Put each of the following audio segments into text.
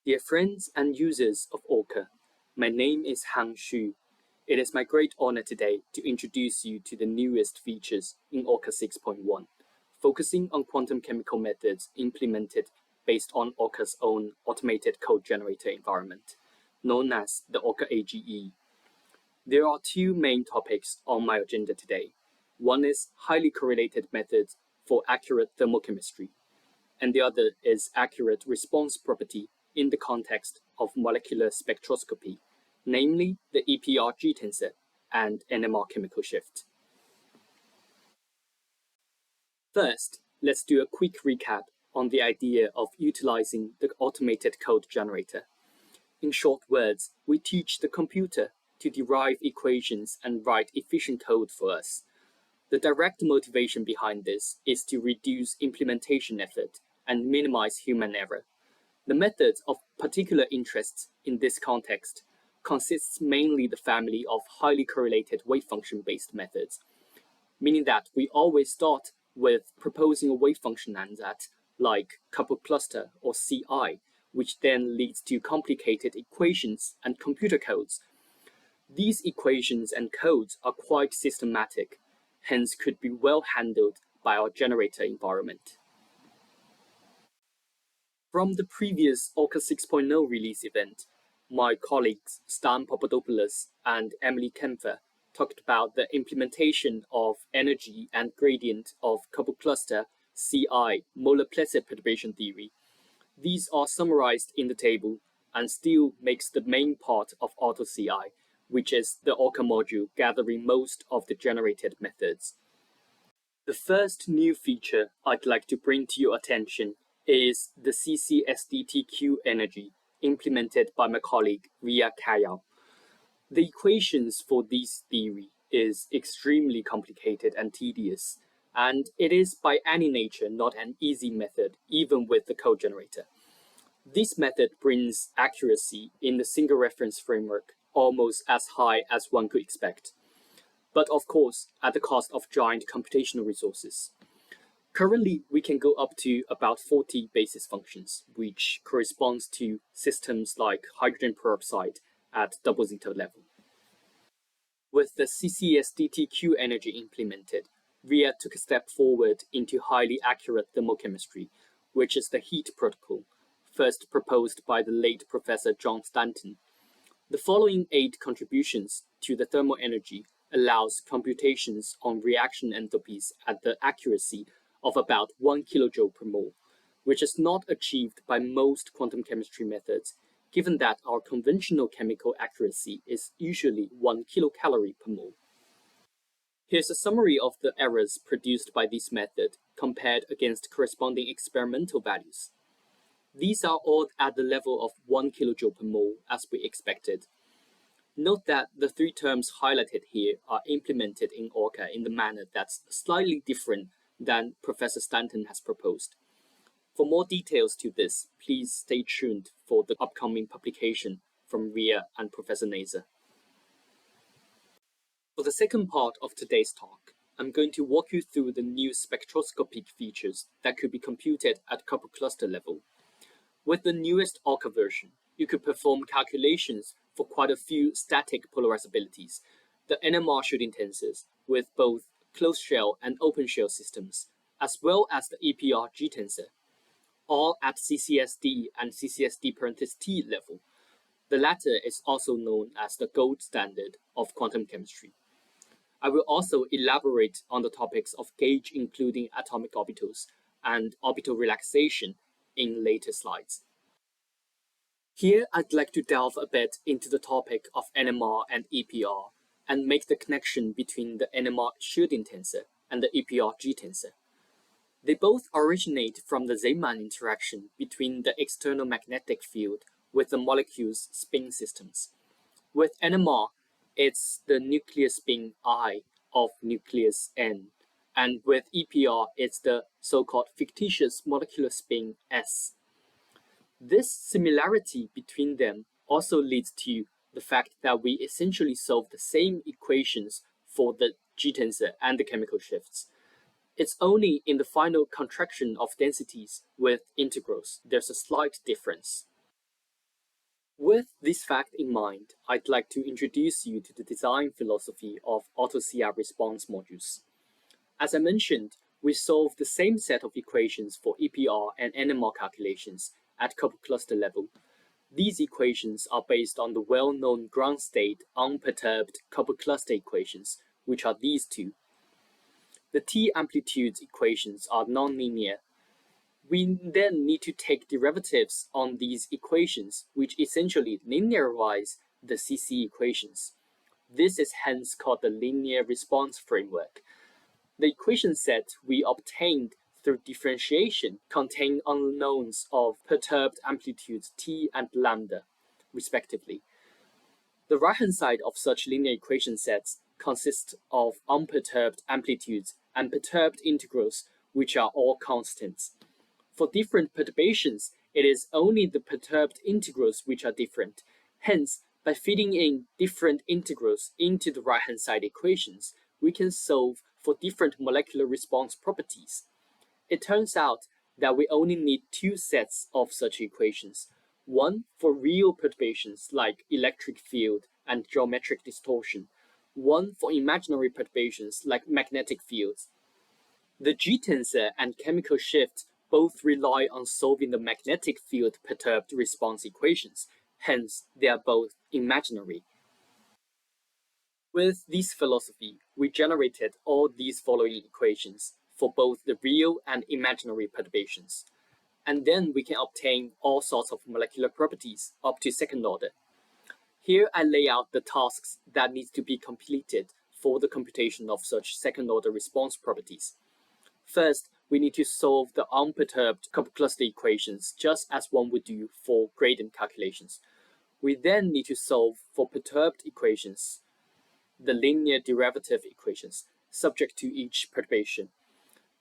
Dear friends and users of ORCA, my name is Han Xu. It is my great honor today to introduce you to the newest features in ORCA 6.1, focusing on quantum chemical methods implemented based on ORCA's own automated code generator environment, known as the ORCA AGE. There are two main topics on my agenda today. One is highly correlated methods for accurate thermochemistry, and the other is accurate response property in the context of molecular spectroscopy, namely the EPR-G tensor and NMR chemical shift. First, let's do a quick recap on the idea of utilizing the automated code generator. In short words, we teach the computer to derive equations and write efficient code for us. The direct motivation behind this is to reduce implementation effort and minimize human error. The methods of particular interest in this context consists mainly the family of highly correlated wave function-based methods, meaning that we always start with proposing a wave function ansatz like coupled cluster or CI, which then leads to complicated equations and computer codes. These equations and codes are quite systematic, hence could be well handled by our generator environment. From the previous ORCA 6.0 release event, my colleagues Stan Papadopoulos and Emily Kempfer talked about the implementation of energy and gradient of coupled cluster CI molar placid perturbation theory. These are summarized in the table and still makes the main part of AutoCI, which is the ORCA module gathering most of the generated methods. The first new feature I'd like to bring to your attention is the CCSDTQ energy implemented by my colleague Ria Kayal. The equations for this theory is extremely complicated and tedious, and it is by any nature not an easy method, even with the code generator. This method brings accuracy in the single reference framework almost as high as one could expect, but of course at the cost of giant computational resources. Currently, we can go up to about 40 basis functions, which corresponds to systems like hydrogen peroxide at double zeta level. With the CCSDTQ energy implemented, Ria took a step forward into highly accurate thermochemistry, which is the heat protocol, first proposed by the late Professor John Stanton. The following 8 contributions to the thermal energy allows computations on reaction enthalpies at the accuracy of about 1 kilojoule per mole, which is not achieved by most quantum chemistry methods, given that our conventional chemical accuracy is usually 1 kilocalorie per mole. Here's a summary of the errors produced by this method compared against corresponding experimental values. These are all at the level of 1 kilojoule per mole, as we expected. Note that the 3 terms highlighted here are implemented in ORCA in the manner that's slightly different than Professor Stanton has proposed. For more details to this, please stay tuned for the upcoming publication from Ria and Professor Nazer. For the second part of today's talk, I'm going to walk you through the new spectroscopic features that could be computed at coupled cluster level. With the newest ORCA version, you could perform calculations for quite a few static polarizabilities, the NMR shielding tensors, with both closed shell and open shell systems, as well as the EPR-G tensor, all at CCSD and CCSD(T) level. The latter is also known as the gold standard of quantum chemistry. I will also elaborate on the topics of gauge including atomic orbitals and orbital relaxation in later slides. Here, I'd like to delve a bit into the topic of NMR and EPR and make the connection between the NMR shielding tensor and the EPR-G tensor. They both originate from the Zeeman interaction between the external magnetic field with the molecule's spin systems. With NMR, it's the nuclear spin I of nucleus N, and with EPR, it's the so-called fictitious molecular spin S. This similarity between them also leads to the fact that we essentially solve the same equations for the G tensor and the chemical shifts. It's only in the final contraction of densities with integrals there's a slight difference. With this fact in mind, I'd like to introduce you to the design philosophy of auto-CR response modules. As I mentioned, we solve the same set of equations for EPR and NMR calculations at couple cluster level. These equations are based on the well-known ground state unperturbed couple cluster equations, which are these two. The T amplitudes equations are nonlinear. We then need to take derivatives on these equations, which essentially linearize the CC equations. This is hence called the linear response framework. The equation set we obtained through differentiation contain unknowns of perturbed amplitudes T and lambda, respectively. The right-hand side of such linear equation sets consists of unperturbed amplitudes and perturbed integrals, which are all constants. For different perturbations, it is only the perturbed integrals which are different. Hence, by feeding in different integrals into the right-hand side equations, we can solve for different molecular response properties. It turns out that we only need two sets of such equations, one for real perturbations like electric field and geometric distortion, one for imaginary perturbations like magnetic fields. The G-tensor and chemical shift both rely on solving the magnetic field perturbed response equations, hence they are both imaginary. With this philosophy, we generated all these following equations for both the real and imaginary perturbations, and then we can obtain all sorts of molecular properties up to second order. Here I lay out the tasks that need to be completed for the computation of such second order response properties. First, we need to solve the unperturbed couple cluster equations just as one would do for gradient calculations. We then need to solve for perturbed equations, the linear derivative equations, subject to each perturbation.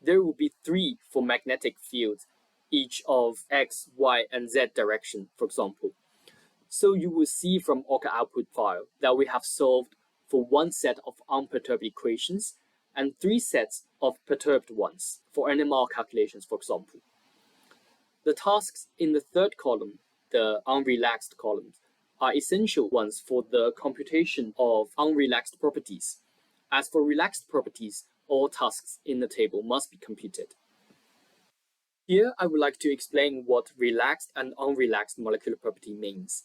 There will be three for magnetic fields, each of x, y, and z direction, for example. So you will see from ORCA output file that we have solved for one set of unperturbed equations and three sets of perturbed ones for NMR calculations, for example. The tasks in the third column, the unrelaxed columns, are essential ones for the computation of unrelaxed properties. As for relaxed properties, all tasks in the table must be computed. Here, I would like to explain what relaxed and unrelaxed molecular property means.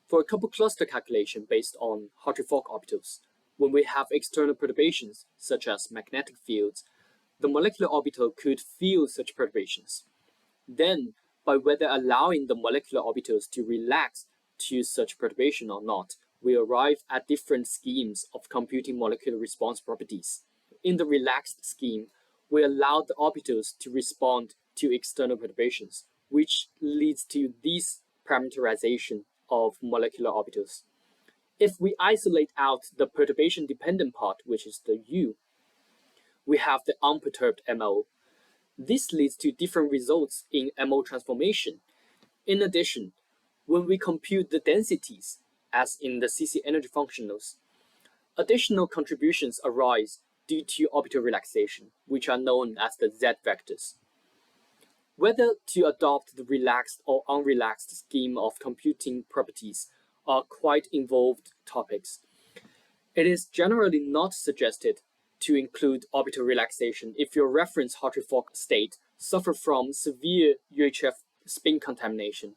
For a couple cluster calculation based on Hartree-Fock orbitals, when we have external perturbations, such as magnetic fields, the molecular orbital could feel such perturbations. Then, by whether allowing the molecular orbitals to relax to such perturbation or not, we arrive at different schemes of computing molecular response properties. In the relaxed scheme, we allow the orbitals to respond to external perturbations, which leads to this parameterization of molecular orbitals. If we isolate out the perturbation-dependent part, which is the U, we have the unperturbed MO. This leads to different results in MO transformation. In addition, when we compute the densities, as in the CC energy functionals, additional contributions arise due to orbital relaxation, which are known as the Z vectors. Whether to adopt the relaxed or unrelaxed scheme of computing properties are quite involved topics. It is generally not suggested to include orbital relaxation if your reference Hartree-Fock state suffer from severe UHF spin contamination,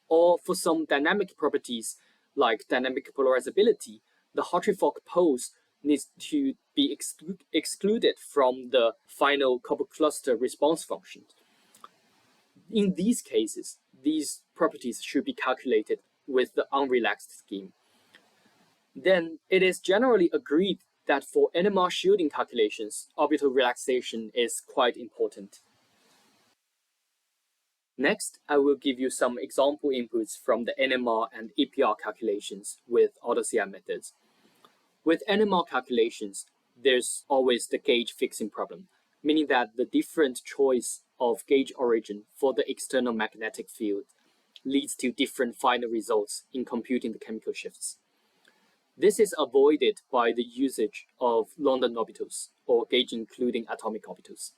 or for some dynamic properties like dynamic polarizability, the Hartree-Fock pose needs to be excluded from the final couple cluster response function. In these cases, these properties should be calculated with the unrelaxed scheme. Then it is generally agreed that for NMR shielding calculations, orbital relaxation is quite important. Next, I will give you some example inputs from the NMR and EPR calculations with auto-CR methods. With NMR calculations, there's always the gauge fixing problem, meaning that the different choice of gauge origin for the external magnetic field leads to different final results in computing the chemical shifts. This is avoided by the usage of London orbitals, or gauge including atomic orbitals.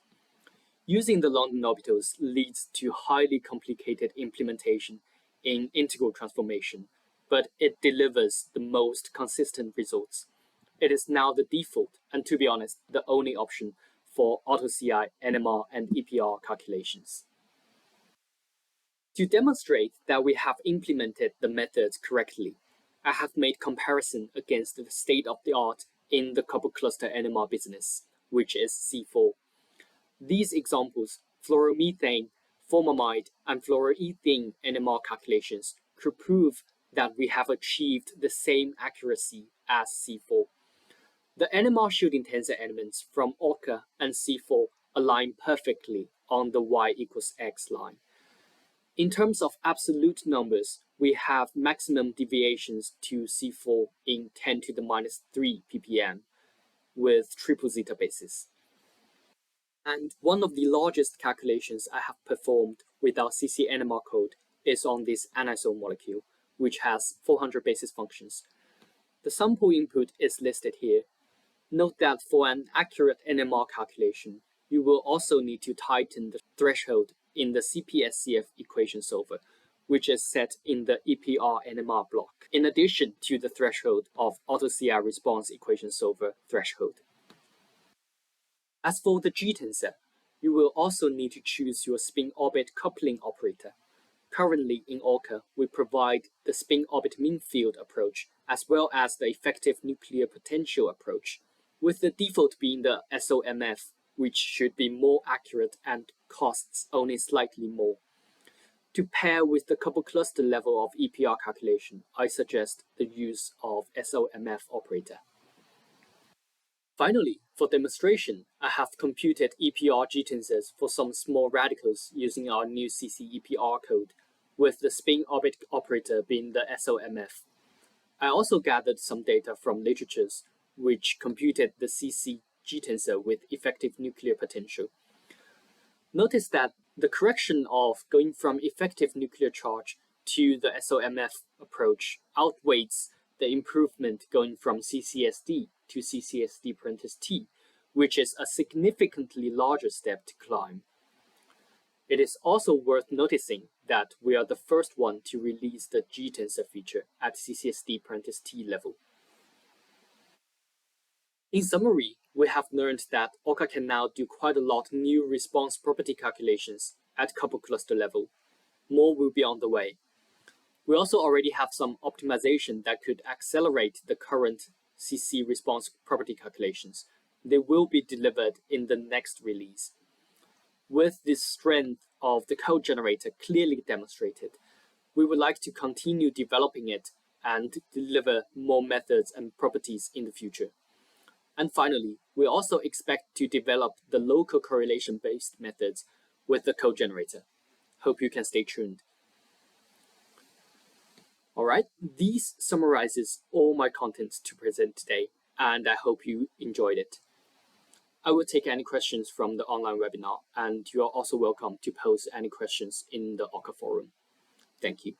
Using the London orbitals leads to highly complicated implementation in integral transformation, but it delivers the most consistent results. It is now the default, and to be honest, the only option for AutoCI, NMR, and EPR calculations. To demonstrate that we have implemented the methods correctly, I have made comparison against the state-of-the-art in the coupled cluster NMR business, which is C4. These examples, fluoromethane, formamide, and fluoroethane NMR calculations could prove that we have achieved the same accuracy as C4. The NMR shielding tensor elements from ORCA and C4 align perfectly on the y equals x line. In terms of absolute numbers, we have maximum deviations to C4 in 10 to the minus 3 ppm with triple zeta basis. And one of the largest calculations I have performed with our CC-NMR code is on this anisole molecule, which has 400 basis functions. The sample input is listed here. Note that for an accurate NMR calculation, you will also need to tighten the threshold in the CPSCF equation solver, which is set in the EPR NMR block, in addition to the threshold of AutoCI response equation solver threshold. As for the G-tensor, you will also need to choose your spin-orbit coupling operator. Currently in ORCA, we provide the spin-orbit mean field approach as well as the effective nuclear potential approach, with the default being the SOMF, which should be more accurate and costs only slightly more. To pair with the coupled cluster level of EPR calculation, I suggest the use of SOMF operator. Finally, for demonstration, I have computed EPR G-tensors for some small radicals using our new CC-EPR code, with the spin-orbit operator being the SOMF. I also gathered some data from literatures, which computed the CC G-tensor with effective nuclear potential. Notice that the correction of going from effective nuclear charge to the SOMF approach outweighs the improvement going from CCSD to CCSD(T), which is a significantly larger step to climb. It is also worth noticing that we are the first one to release the G-tensor feature at CCSD(T) level. In summary, we have learned that ORCA can now do quite a lot of new response property calculations at coupled cluster level. More will be on the way. We also already have some optimization that could accelerate the current CC response property calculations. They will be delivered in the next release. With this strength of the code generator clearly demonstrated, we would like to continue developing it and deliver more methods and properties in the future. And finally, we also expect to develop the local correlation-based methods with the code generator. Hope you can stay tuned. Alright, this summarizes all my content to present today, and I hope you enjoyed it. I will take any questions from the online webinar, and you are also welcome to post any questions in the ORCA forum. Thank you.